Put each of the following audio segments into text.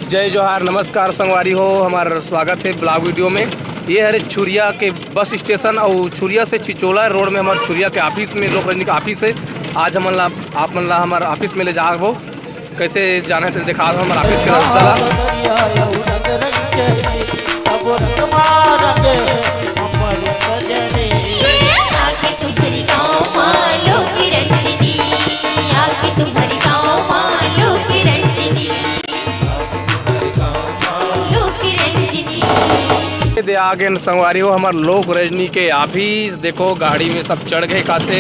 जय जोहार, नमस्कार संगवारी हो। हमारा स्वागत है ब्लॉग वीडियो में। ये है छुरिया के बस स्टेशन और छुरिया से चिचोला रोड में हमारे छुरिया के ऑफिस में लोक रंजनी का ऑफिस है। आज हम आप हमारे ऑफिस में ले जा हो, कैसे जाना है दिखा दो हमारे ऑफिस के रास्ता। दे आगे संगवारी हो हमारे लोक रजनी के ऑफिस। देखो गाड़ी में सब चढ़ गए खाते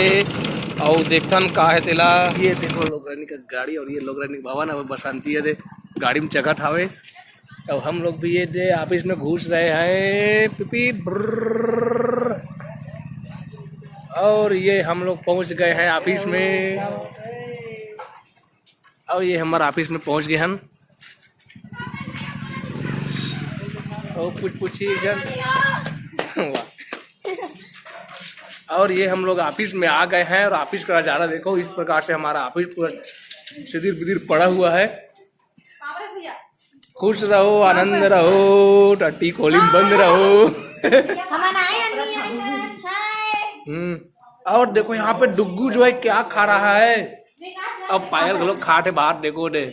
और देखथन का है तेला। ये देखो लोक रजनी का गाड़ी और ये लोक रजनी भवन अब बसंती है दे गाड़ी में चगट हावे। और हम लोग भी ये दे ऑफिस में घुस रहे हैं पिपी ब्रर। और ये हम लोग पहुंच गए हैं ऑफिस में और ये हमारे ऑफिस में पहुंच गए हम। और पूछिए जन और ये हम लोग ऑफिस में आ गए हैं और ऑफिस का नज़ारा देखो। इस प्रकार से हमारा ऑफिस पूरा सिदिर बिदिर पड़ा हुआ है। खुश रहो, आनंद रहो, टट्टी खोली बंद रहो। और देखो यहाँ पे डुग्गू जो है क्या खा रहा है। अब पायल लोग खाटे बाहर देखो दे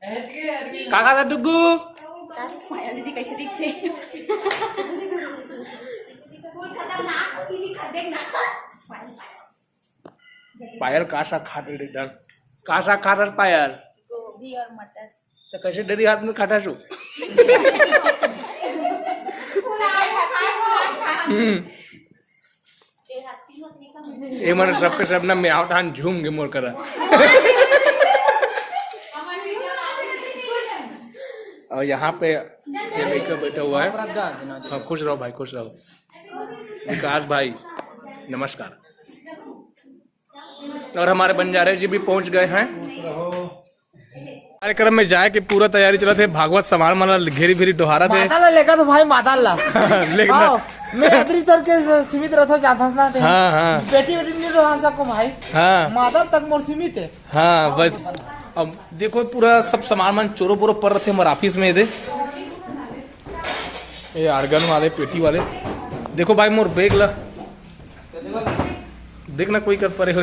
क्या खाता डुग्गू। दीदी कैसे दिखते पायल कासा खाते डर कासा खाता पायल गोभी और मटर तो कैसे डरी हाथ में खाता छू। ये मन सबके सब ना मैं आउटान झूम के मोर करा। और यहाँ पे लड़का बैठा हुआ है। हाँ खुश रहो भाई, खुश रहो। विकास भाई नमस्कार। और हमारे बंजारे जी भी पहुंच गए हैं। कार्यक्रम में जाए के पूरा तैयारी चला थे। भागवत सामान माला घेरी भेरी डोहारा थे। माताला लेका तो भाई माताला लेकिन मैं इतनी तरह के सीमित रहो जाता ना थे। हाँ हाँ बेटी नहीं रहा सको भाई। हाँ माता तक मोर सीमित है। हाँ बस अब देखो पूरा सब सामान चोरो बोरो पर रहे थे हमारे ऑफिस में। ये आर्गन वाले पेटी वाले देखो भाई मोर बैग ला देखना कोई कर परे हो।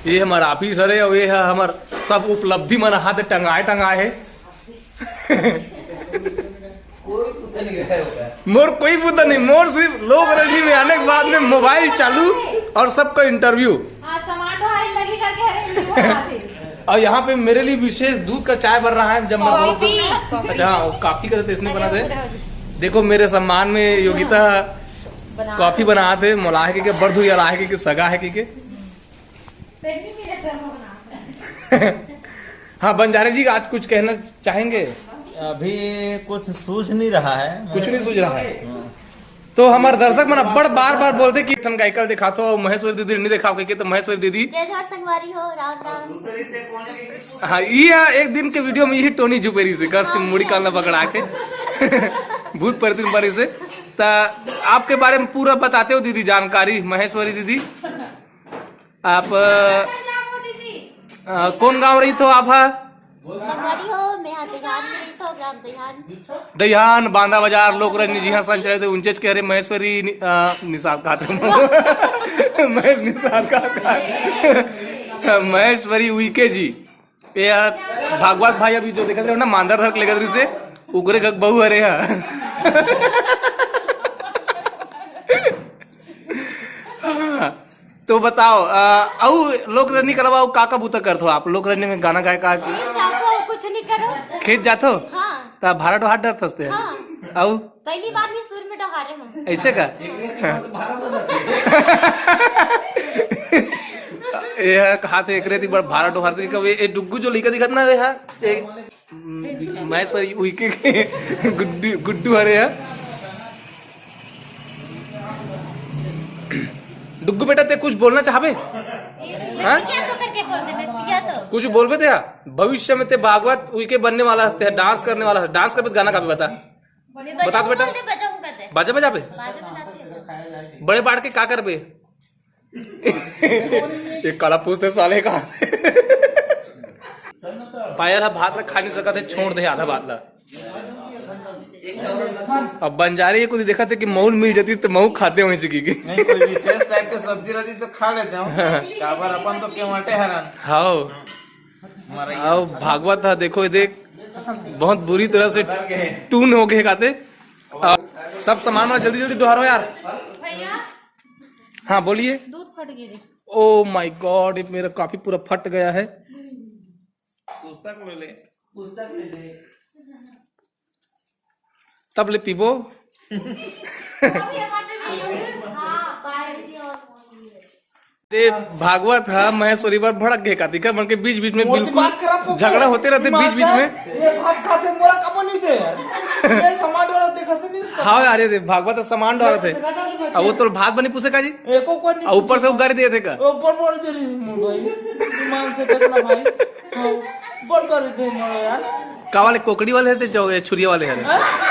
ये हमारा ऑफिस है और ये है हमार सब उपलब्धि मन हाथ टंगाए है। मोर कोई पुता नहीं, मोर सिर्फ लोक रजनी में आने के बाद में मोबाइल चालू और सबका इंटरव्यू। और यहाँ पे मेरे लिए विशेष दूध का चाय बन रहा है जब मैं अच्छा कॉफी का तो इसने बना थे। देखो मेरे सम्मान में योगिता कॉफी बना थे। मोलाह के बर्द हुई अलाह के सगा है के। हाँ बंजारे जी आज कुछ कहना चाहेंगे। अभी कुछ सूझ नहीं रहा है। कुछ नहीं सूझ रहा है तो हमारे दर्शक मना बड़ बार बार बोलते कि ठन गायकल दिखा तो महेश्वरी दीदी नहीं दिखा के तो महेश्वरी दीदी संगवारी हो राम राम। हाँ ये एक दिन के वीडियो में यही टोनी जुपेरी से कस के मुड़ी कालना पकड़ा के भूत प्रतिम बारी से ता आपके बारे में पूरा बताते हो दीदी जानकारी। महेश्वरी दीदी आप कौन गांव रही तो आप? संगवारी हो मैं दिहान में रही तो ग्राम दहियान बांदा बाजार लोक रजनी जी हाँ संचय थे उनचे कह रहे महेश्वरी निसाब का महेश निसाब का महेश्वरी उइके जी। ये भागवत भाई अभी जो देखा थे ना मांदर हक लेकर से उगरे गक बहु अरे तो बताओ औ लोक रजनी करवाओ का बूता करते हो आप? लोक रजनी में गाना गाए का कुछ नहीं करो खेत जातो हाँ। तो भाड़ा डोहार डर थसते हैं हाँ। औ पहली बार भी सुर में डहारे हूँ ऐसे का ये कहा थे एक रेती बड़ भाड़ा डोहार थे कब ये डुग्गू जो लिखा दिखत ना वे है मैच पर उइके गुड्डू हरे है। डुग्गू बेटा ते कुछ बोलना चाहबे? हाँ कुछ बोलबे थे भविष्य में ते भागवत उइके बनने वाला है, डांस करने वाला है। डांस कर गाना का भी बता तो बेटा। बाजा बजा पे बड़े बाढ़ के का करबे? एक काला पूछते साले का पायल हा भात ला खा नहीं सकत है, छोड़ दे आधा भात ला। अब बंजारे को देखा थे कि महू मिल जाती तो महू खाते वहीं से की नहीं कोई विशेष टाइप की सब्जी रहती तो खा लेते हो, काबर अपन तो केवटे हरन। हाँ आओ भागवत था, देखो ये देख बहुत बुरी तरह से टून हो गए खाते। सब सामान वाला जल्दी जल्दी दोहराओ यार। भैया हाँ बोलिए। दूध फट गिरी। ओ माय गॉड, मेरा काफी पूरा फट गया है। पुस्तक ले ले। तब ले पीबो। ते भागवत है महेश्वरी बार भड़क गए काती कर मन के बीच बीच में बिल्कुल झगड़ा होते रहते बीच बीच में। ये भात खाते मोरा कब नहीं दे ये सामान डोरा देखते नहीं इसका। हाँ यार ये भागवत सामान डोरा थे, अब वो तो भात बनी पूछे का जी, एको को नहीं ऊपर से उगारी दिए थे का। ऊपर मोड़ दे रही मुंह भाई ईमान से देखना भाई। ऊपर कर दे मोड़ यार। का वाले कोकड़ी वाले थे जो छुरिया वाले हैं।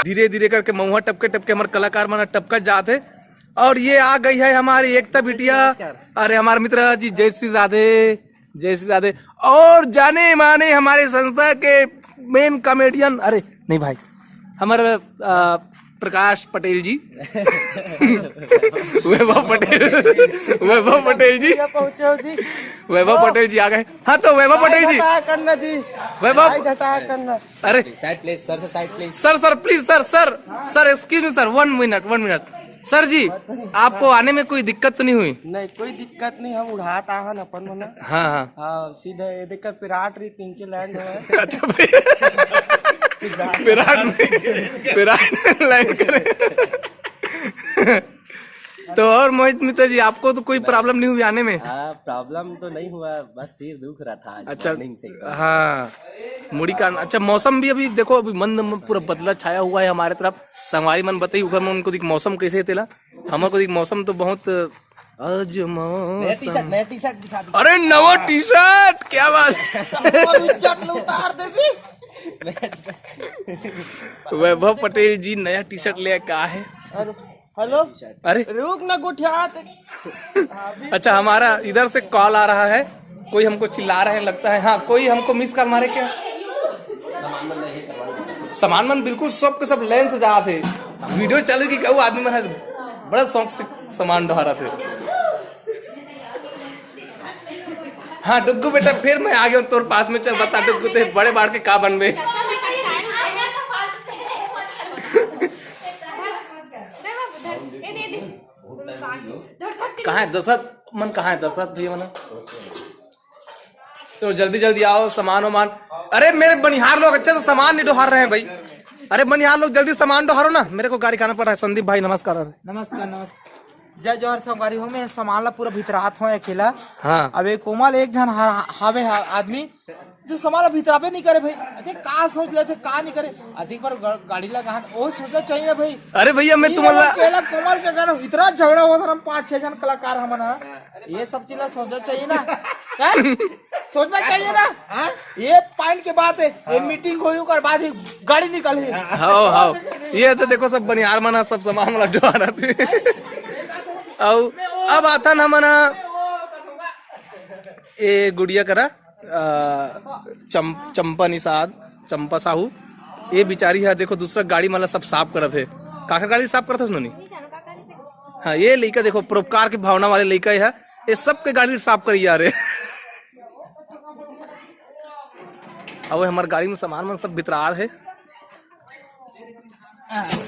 धीरे धीरे करके महुआ टपके टपके हमारे कलाकार माना टपका जाते। और ये आ गई है हमारी एकता बिटिया, अरे हमारे मित्र जी जय श्री राधे, जय श्री राधे। और जाने माने हमारे संस्था के मेन कॉमेडियन, अरे नहीं भाई हमारे प्रकाश पटेल जी वैभव पटेल, वैभव पटेल जी पहुंचे हो जी, वैभव पटेल जी आ गए। हाँ तो वैभव पटेल जी करना जी, वैभव करना। अरे साइड प्लीज सर से side please. Sir please sir excuse me sir, 1 minute sir जी, आपको आने में कोई दिक्कत तो नहीं हुई? नहीं कोई दिक्कत नहीं, हम उड़ाता हन अपन मना। हाँ हाँ हाँ सीधे ये देखकर पिराट रही 3 लाइन है। अच्छा भाई विराट लाइन करे। तो और मोहित मित्र जी आपको तो कोई प्रॉब्लम नहीं हुई आने में? प्रॉब्लम तो नहीं हुआ, बस सिर दुख रहा था। अच्छा हाँ मुड़ी का। अच्छा मौसम भी अभी देखो अभी मंद पूरा बदला छाया हुआ है हमारे तरफ। संगवारी मन बताई उधर में उनको मौसम कैसे तेला, हमारे को मौसम तो बहुत आज मौसम। नया टी शर्ट दिखा दो। अरे नवा टी शर्ट क्या बात। उतार दे भी। वैभव पटेल जी नया टी शर्ट ले का है। हेलो अरे रुक ना गुठिया। अच्छा हमारा इधर से कॉल आ रहा है, कोई हमको चिल्ला रहे हैं लगता है। हाँ कोई हमको मिस कर मारे क्या? सामान मन बिल्कुल सब के सब लाइन से जा थे, वीडियो चालू की कहूँ आदमी मन बड़ा शौक से सामान ढोरा थे। हाँ डुग्गू बेटा फिर मैं आ गया तोर पास में, चल बता डुग्गू ते बड़े बाढ़ के का बनबे। कहाँ है दशरथ मन, कहाँ है दशरथ भैया मना? तो जल्दी जल्दी आओ सामान वामान। अरे मेरे बनिहार लोग अच्छे से सामान नहीं ढोहार रहे हैं भाई। अरे बनिहार लोग जल्दी सामान ढोहारो ना, मेरे को गाड़ी खाना पड़ रहा है। संदीप भाई नमस्कार। नमस्कार। जय जोहर संगवारी हो, मैं सामान पूरा भीतरात हो अकेला। हाँ अब एक कोमल एक जन हावे आदमी जो सामान भीतराबे नहीं करे भाई। अरे का सोच लेते का नहीं करे, अधिक बार गाड़ी लगा वो सोचना चाहिए ना भाई। अरे भैया मैं तुम्हारा अकेला कोमल के कारण इतना झगड़ा हुआ था, हम 5-6 जन कलाकार हम ना, ये सब चीज सोचना चाहिए ना। सोचना चाहिए ना। ये पॉइंट के बात है, ये मीटिंग हुई कर बाद ही गाड़ी निकल है। हाँ ये तो देखो सब बनिहार मना सब सामान वाला ढोहार थे। अब आता ना मना ये गुड़िया करा चंपा निषाद, चंपा साहू, ये बिचारी है देखो दूसरा गाड़ी माला सब साफ करत है। काकर गाड़ी साफ करता सुनोनी। हाँ ये लड़का देखो परोपकार की भावना वाले लड़का है, ये सब के गाड़ी साफ करी जा रहे। अब हमारे गाड़ी में सामान मन सब बितरार है।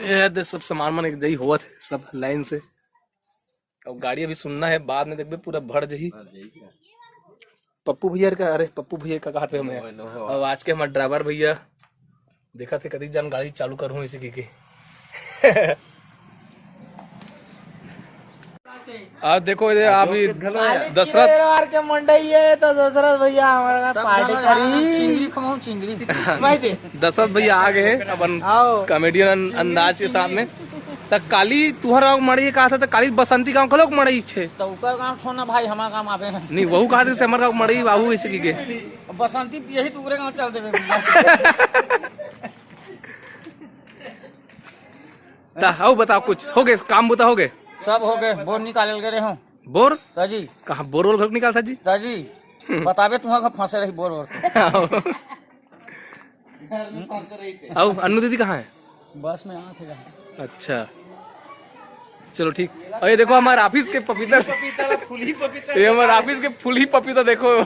ये सब सामान मन एक जही हुआ थे सब लाइन से। अब गाड़ी अभी सुनना है, बाद में देखबे पूरा भर जही। पप्पू भैया का, अरे पप्पू भैया का कहा थे हमें। अब आज के हमारे ड्राइवर भैया देखा थे कभी जान गाड़ी चालू करूँ इसी की। अब देखो अभी दशरथ के मंडई है तो दशरथ भैया हमारा पार्टी करी चिंगरी दशरथ भैया आ गए अपन कॉमेडियन अंदाज के साथ में। तक काली तुहरा मड़ी कहा था, तो काली बसंती गांव खलोक मड़ी छे तो ऊपर गांव छोड़ना भाई, हमारा गांव आवे नहीं वहू कहा थे हमारा गांव मड़ी बाबू ऐसे की के बसंती यही पूरे गांव चल देवे। ता आओ बताओ कुछ हो गए काम बता हो गए सब हो गए, बोर निकाल गए हो। बोर ताजी कहाँ बोर वोल निकाल था जी? ताजी बताबे तुम्हारा फंसे रही बोर आओ अन्नू दीदी कहाँ है? बस में यहाँ थे। अच्छा चलो ठीक। और ये देखो हमारे ऑफिस के पपीता, फूली पपीता ये हमारे ऑफिस के फूल ही पपीता देखो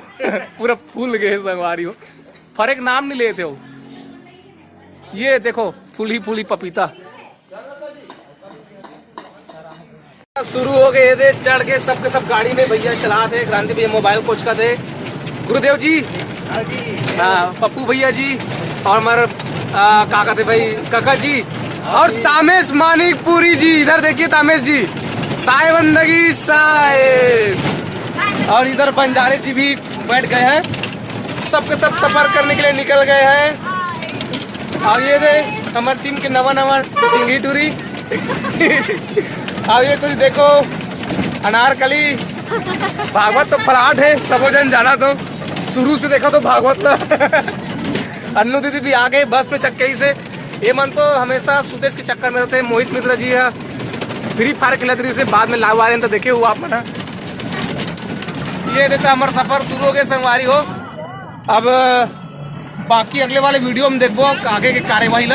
पूरा फूल गए संगवारी हो। फर्क नाम नहीं लिए थे वो। ये देखो फूल ही पपीता शुरू हो गए थे। चढ़ के सबके सब गाड़ी में भैया चला थे। क्रांति भैया मोबाइल कोच का थे, गुरुदेव जी, हाँ पप्पू भैया जी, और हमारे काका थे भाई काका जी, और तामेश मानिकपुरी जी। इधर देखिए तामेश जी, साए बंदगी साए। और इधर बंजारे जी भी बैठ गए हैं। सबके सब सफर करने के लिए निकल गए हैं। और ये दे हमारे टीम के नवा टिंगी टूरी। और ये कुछ देखो अनारकली। भागवत तो फराट है, सबो जन जाना तो शुरू से देखा तो भागवत ना। अन्नू दीदी भी आ गए बस में चक्के ही से। ये मन तो हमेशा सुदेश के चक्कर में रहते हैं। मोहित मिश्रा जी है फ्री फायर खेलते से, बाद में लाभ आ रहे हैं तो देखे हुआ आप मना। ये देखो हमारा सफर शुरू हो गया संगवारी हो। अब बाकी अगले वाले वीडियो में देखो आगे की कार्यवाही।